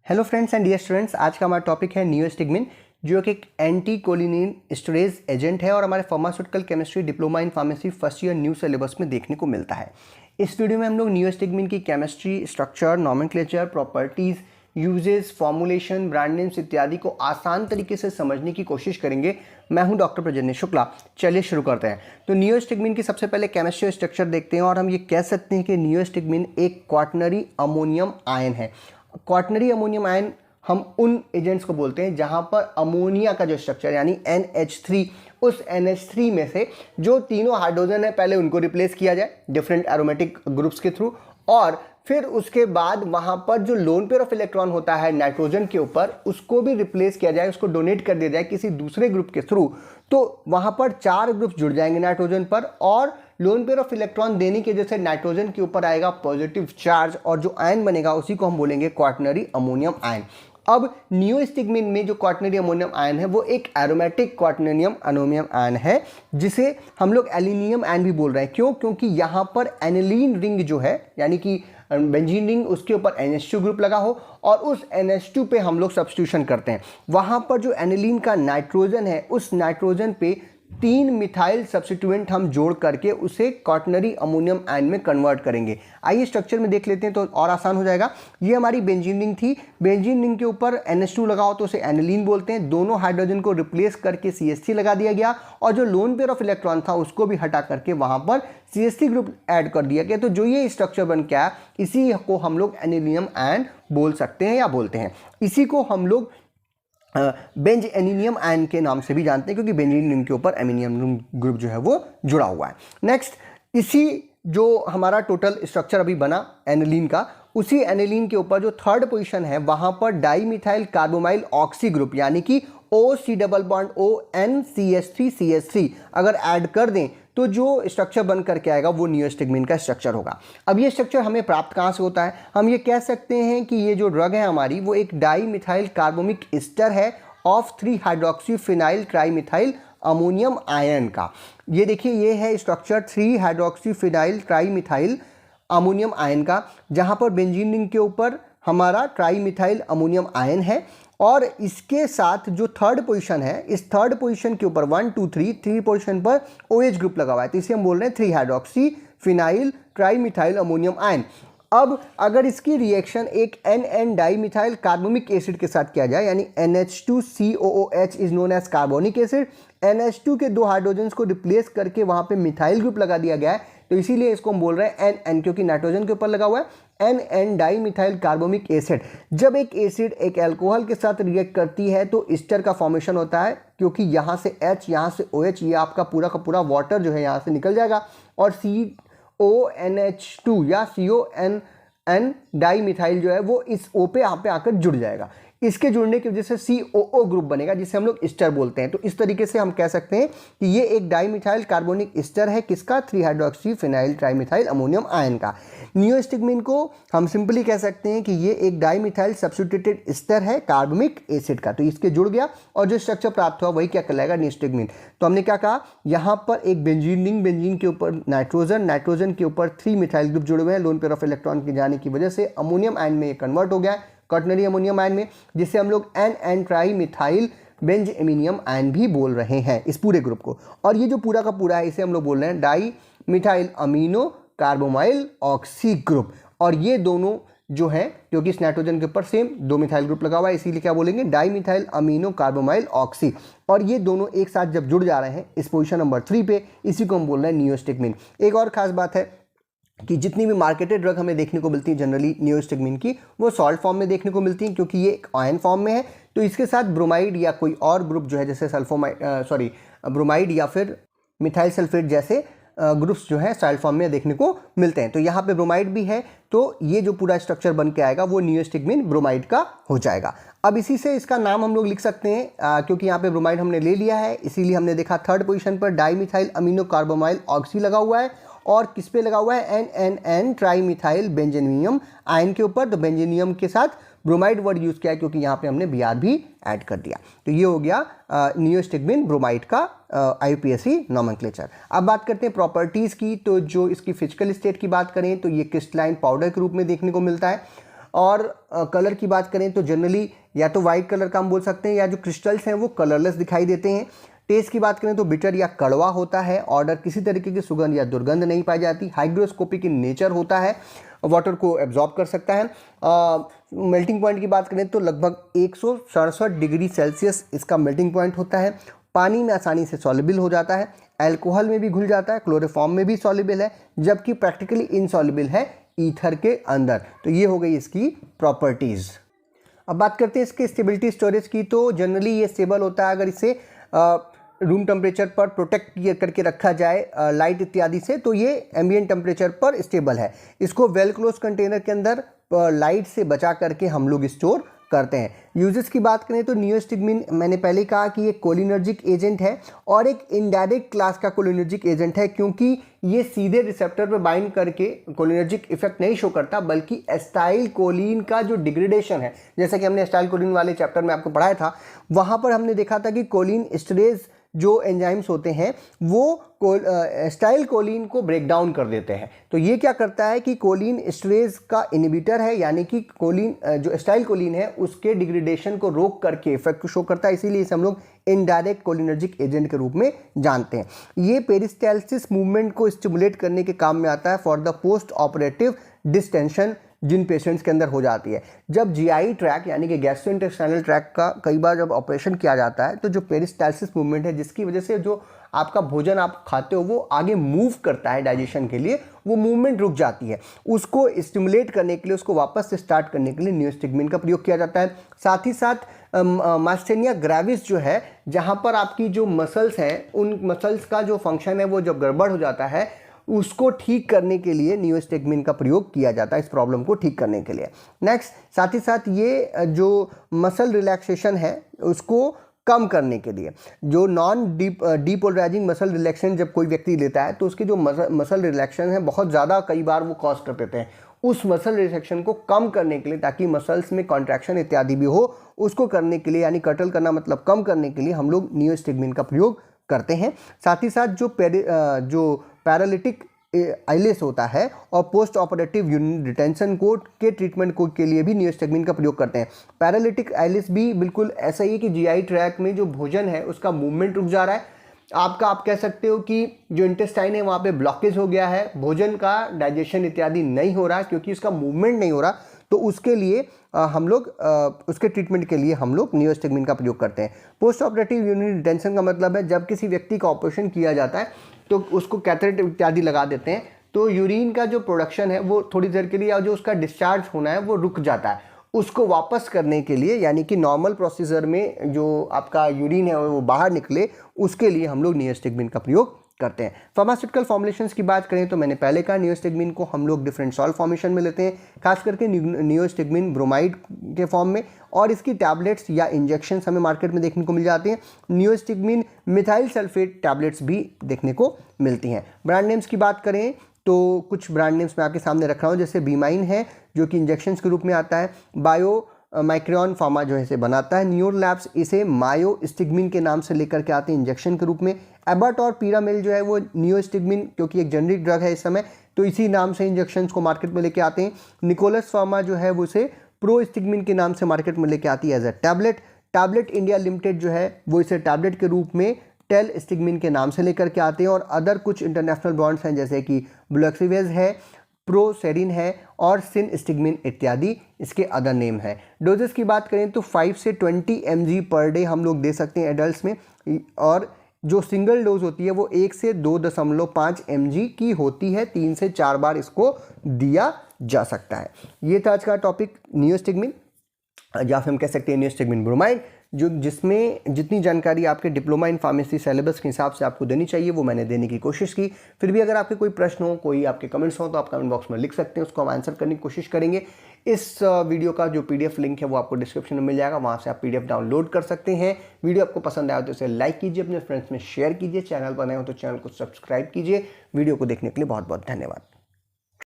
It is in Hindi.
Hello friends and dear students, आज का हमारा टॉपिक है नियोस्टिग्मिन, जो कि एक एंटी कोलिनिन स्टोरेज एजेंट है और हमारे pharmaceutical chemistry diploma in pharmacy first year new syllabus में देखने को मिलता है। इस वीडियो में हम लोग नियोस्टिग्मिन की chemistry, structure, nomenclature, properties, uses, formulation, brand names इत्यादि को आसान तरीके से समझने की कोशिश करेंगे। मैं हूं डॉक्टर प्रजन्य शुक्ला। चलिए शुरू करते हैं। तो नियोस्टिग्मिन की सबसे पहले केमिस्ट्री स्ट्रक्चर देखते हैं और हम ये कह सकते हैं कि नियोस्टिग्मिन एक क्वाटर्नरी अमोनियम आयन है। क्वाटर्नरी अमोनियम आयन हम उन एजेंट्स को बोलते हैं जहां पर अमोनिया का जो स्ट्रक्चर यानी NH3, उस NH3 में से जो तीनों हाइड्रोजन है पहले उनको रिप्लेस किया जाए डिफरेंट एरोमेटिक ग्रुप्स के थ्रू, और फिर उसके बाद वहां पर जो लोन पेयर ऑफ इलेक्ट्रॉन होता है नाइट्रोजन के ऊपर उसको भी रिप्लेस किया जाए, उसको डोनेट कर दिया जाए किसी दूसरे ग्रुप के थ्रू। तो वहां पर 4 ग्रुप जुड़ जाएंगे नाइट्रोजन पर, और लोन पेयर ऑफ इलेक्ट्रॉन देने की वजह से नाइट्रोजन के ऊपर आएगा पॉजिटिव चार्ज और जो आयन बनेगा उसी को हम बोलेंगे क्वाटर्नरी अमोनियम आयन। अब नियोस्टिग्मिन में जो क्वाटर्नरी अमोनियम आयन है वो एक एरोमेटिक क्वाटर्नरी अमोनियम आयन है, जिसे हम लोग एलिनियम आयन भी बोल रहे हैं। क्यों? क्योंकि यहाँ पर एनिलीन रिंग जो है यानी कि बेंजीन रिंग, उसके ऊपर NH2 ग्रुप लगा हो और उस NH2 पे हम लोग सब्स्टिट्यूशन करते हैं। वहाँ पर जो एनिलीन का नाइट्रोजन है उस नाइट्रोजन पे 3 मिथाइल सब्स्टिट्यूएंट हम जोड़ करके उसे क्वाटर्नरी अमोनियम आयन में कन्वर्ट करेंगे। आइए स्ट्रक्चर में देख लेते हैं तो और आसान हो जाएगा। ये हमारी बेंजीन रिंग थी, बेंजीन रिंग के ऊपर NH2 लगा हो तो उसे एनिलीन बोलते हैं। दोनों हाइड्रोजन को रिप्लेस करके CH3 लगा दिया गया और जो लोन पेयर ऑफ इलेक्ट्रॉन था उसको भी हटा करके वहां पर CH3 ग्रुप ऐड कर दिया गया। तो जो ये स्ट्रक्चर बन के आया इसी को हम लोग एनिलियम आयन बोल सकते हैं या बोलते हैं। इसी को हम लोग बेंज एनिनियम आयन के नाम से भी जानते हैं, क्योंकि बेंजीन रिंग के ऊपर एमिनियम ग्रुप जो है वो जुड़ा हुआ है। नेक्स्ट, इसी जो हमारा टोटल स्ट्रक्चर अभी बना एनिलीन का, उसी एनिलीन के ऊपर जो थर्ड पोजीशन है वहां पर di methyl carbamoyl oxy group यानी कि OC डबल बॉन्ड ONCH3CH3 अगर ऐड कर दें तो जो स्ट्रक्चर बन करके आएगा वो नियोस्टिग्मिन का स्ट्रक्चर होगा। अब ये स्ट्रक्चर हमें प्राप्त कहाँ से होता है? हम ये कह सकते हैं कि ये जो ड्रग है हमारी वो एक डाई मिथाइल कार्बोमिक एस्टर है of 3 hydroxy phenyl trimethyl ammonium ion का। ये देखिए, ये है structure 3 hydroxy phenyl trimethyl ammonium ion का, जहाँ पर बेंजीन रिंग के ऊपर हमारा ट्राईमिथाइल अमोनियम आयन है और इसके साथ जो थर्ड पोजीशन है, इस थर्ड पोजीशन के ऊपर 1 2 3 पोजीशन पर OH ग्रुप लगा हुआ है, तो इसे हम बोल रहे हैं 3 hydroxy phenyl trimethyl ammonium ion. अब अगर इसकी रिएक्शन एक NN डाईमिथाइल कार्बोमिक एसिड के साथ किया जाए यानी NH2COOH is known as carbonic acid, NH2 के 2 हाइड्रोजन्स को रिप्लेस करके वहां पे मिथाइल ग्रुप लगा दिया गया है, तो इसीलिए इसको हम बोल रहे हैं NN, क्योंकि नाइट्रोजन के ऊपर लगा हुआ है NN डाईमिथाइल कार्बोमिक एसिड। जब एक एसिड एक अल्कोहल के साथ रिएक्ट करती है तो ईस्टर का फॉर्मेशन होता है, क्योंकि यहाँ से H, यहाँ से OH, ये आपका पूरा का पूरा वाटर जो है यहाँ से निकल जाएगा और CONH2 या CONN डाईमिथाइल जो है वो इस O पे यहाँ पे आकर जुड़ जाएगा। इसके जुड़ने की वजह से COO ग्रुप बनेगा जिसे हम लोग ईस्टर बोलते हैं। तो इस तरीके से हम कह सकते हैं कि ये एक डाईमिथाइल कार्बोनिक ईस्टर है, किसका? 3 hydroxy phenyl trimethyl ammonium ion का। नियोस्टिग्मिन को हम सिंपली कह सकते हैं कि ये एक डाईमिथाइल सब्स्टिट्यूटेड ईस्टर है कार्बोमिक एसिड का, तो इसके जुड़ गया और जो स्ट्रक्चर प्राप्त हुआ वही क्या कहलाएगा? नियोस्टिग्मिन। तो हमने क्या कहा, यहाँ पर एक बेंजीन रिंग, बेंजीन के ऊपर नाइट्रोजन, नाइट्रोजन के ऊपर 3 मिथाइल ग्रुप जुड़े हुए हैं, लोन पेयर ऑफ इलेक्ट्रॉन के जाने की वजह से अमोनियम आयन में कन्वर्ट हो गया है क्वाटर्नरी अमोनियम आयन में, जिसे हम लोग NN ट्राईमिथाइल बेंज एमिनियम आयन भी बोल रहे हैं इस पूरे ग्रुप को। और ये जो पूरा का पूरा है इसे हम लोग बोल रहे हैं di methyl amino carbamoyl oxy group. और ये दोनों जो है, क्योंकि इस नाइट्रोजन के ऊपर सेम 2 मिथाइल ग्रुप लगा हुआ है, इसीलिए क्या बोलेंगे? Di methyl amino carbamoyl oxy. और ये दोनों एक साथ जब जुड़ जा रहे हैं इस पोजीशन नंबर 3 पे, इसी को हम बोल रहे हैं नियोस्टिग्मिन। एक और खास बात है कि जितनी भी मार्केटेड ड्रग हमें देखने को मिलती है जनरली नियोस्टिग्मिन की, वो सॉल्ट फॉर्म में देखने को मिलती हैं, क्योंकि ये एक आयन फॉर्म में है। तो इसके साथ ब्रोमाइड या कोई और ग्रुप जो है जैसे ब्रोमाइड या फिर मिथाइल सल्फेट जैसे ग्रुप्स जो है सॉल्ट फॉर्म में देखने को मिलते हैं। तो यहाँ पे ब्रोमाइड भी है, तो ये जो पूरा स्ट्रक्चर बन के आएगा वो नियोस्टिग्मिन ब्रोमाइड का हो जाएगा। अब इसी से इसका नाम हम लोग लिख सकते हैं, क्योंकि यहाँ पे ब्रोमाइड हमने ले लिया है, इसीलिए हमने देखा थर्ड पोजीशन पर डाईमिथाइल अमीनो कार्बोमाइल ऑक्सी लगा हुआ है और किस पे लगा हुआ है? NNN ट्राईमिथाइल बेंजेनियम आयन के ऊपर। तो बेंजेनियम के साथ ब्रोमाइड वर्ड यूज किया है क्योंकि यहाँ पे हमने Br भी ऐड कर दिया। तो ये हो गया नियोस्टिग्मिन ब्रोमाइड का IUPAC नॉमेनक्लेचर। अब बात करते हैं प्रॉपर्टीज़ की। तो जो इसकी फिजिकल स्टेट की बात करें तो ये क्रिस्टलाइन पाउडर के रूप में देखने को मिलता है। और कलर की बात करें तो जनरली या तो वाइट कलर का हम बोल सकते हैं, या जो क्रिस्टल्स हैं वो कलरलेस दिखाई देते हैं। टेस्ट की बात करें तो बिटर या कड़वा होता है। ऑर्डर किसी तरीके की सुगंध या दुर्गंध नहीं पाई जाती। हाइग्रोस्कोपिक इन नेचर होता है, वाटर को एब्जॉर्ब कर सकता है। मेल्टिंग पॉइंट की बात करें तो लगभग 167 डिग्री सेल्सियस इसका मेल्टिंग पॉइंट होता है। पानी में आसानी से सॉल्युबल हो जाता है, अल्कोहल में भी घुल जाता है, क्लोरोफॉर्म में भी सॉल्युबल है, जबकि प्रैक्टिकली इनसॉल्युबल है ईथर के अंदर। तो ये हो गई इसकी प्रॉपर्टीज़। अब बात करते हैं इसके स्टेबिलिटी स्टोरेज की। तो जनरली ये स्टेबल होता है अगर इसे रूम टेम्परेचर पर प्रोटेक्ट करके रखा जाए लाइट इत्यादि से, तो ये एम्बिएंट टेम्परेचर पर स्टेबल है। इसको वेल क्लोज कंटेनर के अंदर लाइट से बचा करके हम लोग स्टोर करते हैं। यूजेस की बात करें तो नियोस्टिग्मिन मैंने पहले कहा कि एक कोलिनर्जिक एजेंट है और एक इनडायरेक्ट क्लास का कोलिनर्जिक एजेंट है, क्योंकि ये सीधे रिसेप्टर पर बाइंड करके कोलिनर्जिक इफेक्ट नहीं शो करता, बल्कि एस्टाइल कोलिन का जो डिग्रेडेशन है, जैसा कि हमने एस्टाइल कोलिन वाले चैप्टर में आपको पढ़ाया था, वहाँ पर हमने देखा था कि कोलिन एस्टरेज जो एंजाइम्स होते हैं वो एस्टाइल कोलिन को ब्रेक डाउन कर देते हैं। तो ये क्या करता है कि कोलिन एस्टरेज का इनहिबिटर है, यानी कि कोलिन जो एस्टाइल कोलिन है उसके डिग्रेडेशन को रोक करके इफेक्ट शो करता है, इसीलिए इसे हम लोग इनडायरेक्ट कोलिनर्जिक एजेंट के रूप में जानते हैं। ये पेरिस्टाल्सिस मूवमेंट को स्टिमुलेट करने के काम में आता है for the post operative distension जिन पेशेंट्स के अंदर हो जाती है। जब जीआई ट्रैक यानी कि गैस्ट्रोइंटेस्टाइनल ट्रैक का कई बार जब ऑपरेशन किया जाता है, तो जो पेरिस्टाल्सिस मूवमेंट है जिसकी वजह से जो आपका भोजन आप खाते हो वो आगे मूव करता है डाइजेशन के लिए, वो मूवमेंट रुक जाती है। उसको स्टिमुलेट करने के लिए, उसको वापस से स्टार्ट करने के लिए नियोस्टिग्मिन का प्रयोग किया जाता है। साथ ही साथ मास्टेनिया ग्रेविस जो है, जहाँ पर आपकी जो मसल्स हैं उन मसल्स का जो फंक्शन है वो जब गड़बड़ हो जाता है, उसको ठीक करने के लिए नियोस्टिग्मिन का प्रयोग किया जाता है, इस प्रॉब्लम को ठीक करने के लिए। नेक्स्ट, साथ ही साथ ये जो मसल रिलैक्सेशन है उसको कम करने के लिए, जो नॉन डीपोलराइजिंग मसल रिलैक्सेशन जब कोई व्यक्ति लेता है तो उसकी जो मसल रिलैक्सेशन है बहुत ज़्यादा कई बार वो कॉज कर देते हैं। उस मसल रिलैक्सेशन को कम करने के लिए, ताकि मसल्स में कॉन्ट्रैक्शन इत्यादि भी हो, उसको करने के लिए, यानी कर्टल करना मतलब कम करने के लिए हम लोग नियोस्टिग्मिन का प्रयोग करते हैं। साथ ही साथ जो पैरालिटिक आइलेस होता है और पोस्ट ऑपरेटिव यूरिन रिटेंशन को के ट्रीटमेंट को के लिए भी नियोस्टिग्मिन का प्रयोग करते हैं। पैरालिटिक आइलेस भी बिल्कुल ऐसा ही है कि जीआई ट्रैक में जो भोजन है उसका मूवमेंट रुक जा रहा है। आप कह सकते हो कि जो इंटेस्टाइन है वहाँ पे ब्लॉकेज हो गया है, भोजन का डाइजेशन इत्यादि नहीं हो रहा क्योंकि उसका मूवमेंट नहीं हो रहा। तो उसके लिए हम लोग उसके ट्रीटमेंट के लिए हम लोग नियोस्टिग्मिन का प्रयोग करते हैं। पोस्ट ऑपरेटिव यूरिन रिटेंशन का मतलब है जब किसी व्यक्ति का ऑपरेशन किया जाता है तो उसको कैथेटर इत्यादि लगा देते हैं, तो यूरिन का जो प्रोडक्शन है वो थोड़ी देर के लिए, या जो उसका डिस्चार्ज होना है वो रुक जाता है। उसको वापस करने के लिए, यानी कि नॉर्मल प्रोसीजर में जो आपका यूरिन है वो बाहर निकले, उसके लिए हम लोग नियोस्टिग्मिन का प्रयोग करते हैं। फार्मास्यूटिकल फॉर्मुलेशंस की बात करें तो मैंने पहले कहा नियोस्टिग्मिन को हम लोग डिफरेंट सॉल्ट फॉर्मेशन में लेते हैं, खास करके नियोस्टिग्मिन ब्रोमाइड के फॉर्म में, और इसकी टैबलेट्स या इंजेक्शंस हमें मार्केट में देखने को मिल जाते हैं। नियोस्टिग्मिन मिथाइल सल्फेट टैबलेट्स भी देखने को मिलती हैं। ब्रांड नेम्स की बात करें तो कुछ ब्रांड नेम्स मैं आपके सामने रख रहा हूँ, जैसे बीमाइन है जो कि इंजेक्शंस के रूप में आता है, बायो माइक्रोन फार्मा जो है इसे बनाता है, न्यूरो लैब्स इसे मायोस्टिग्मिन के नाम से लेकर के आते हैं इंजेक्शन के रूप में, एबट और पीरामिल जो है वो नियोस्टिग्मिन क्योंकि एक जेनरिक ड्रग है इस समय, तो इसी नाम से इंजेक्शंस को मार्केट में लेके आते हैं। निकोलस फार्मा जो है वो इसे प्रोस्टिग्मिन के नाम से मार्केट में लेके आती है as a tablet India limited जो है वो इसे टैबलेट के रूप में टेलस्टिग्मिन के नाम से लेकर के आते हैं, और अदर कुछ इंटरनेशनल ब्रांड्स हैं जैसे कि ब्लॉक्सिवेज है, प्रोसेरिन है और सिनस्टिग्मिन इत्यादि इसके अदर नेम है। डोजेस की बात करें तो 5 से 20 mg पर डे हम लोग दे सकते हैं एडल्ट्स में, और जो सिंगल डोज होती है वो 1 से 2.5 mg की होती है, 3 से 4 बार इसको दिया जा सकता है। ये था आज का टॉपिक नियोस्टिग्मिन, या फिर हम कह सकते हैं नियोस्टिग्मिन ब्रोमाइड, जो जिसमें जितनी जानकारी आपके डिप्लोमा इन फार्मेसी सिलेबस के हिसाब से आपको देनी चाहिए वो मैंने देने की कोशिश की। फिर भी अगर आपके कोई प्रश्न हो, कोई आपके कमेंट्स हो, तो आप कमेंट बॉक्स में लिख सकते हैं, उसको हम आंसर करने की कोशिश करेंगे। इस वीडियो का जो PDF लिंक है वो आपको डिस्क्रिप्शन में मिल जाएगा, वहाँ से आप PDF डाउनलोड कर सकते हैं। वीडियो आपको पसंद आया तो इसे लाइक कीजिए, अपने फ्रेंड्स में शेयर कीजिए, चैनल पर नए हो तो चैनल को सब्सक्राइब कीजिए। वीडियो को देखने के लिए बहुत बहुत धन्यवाद।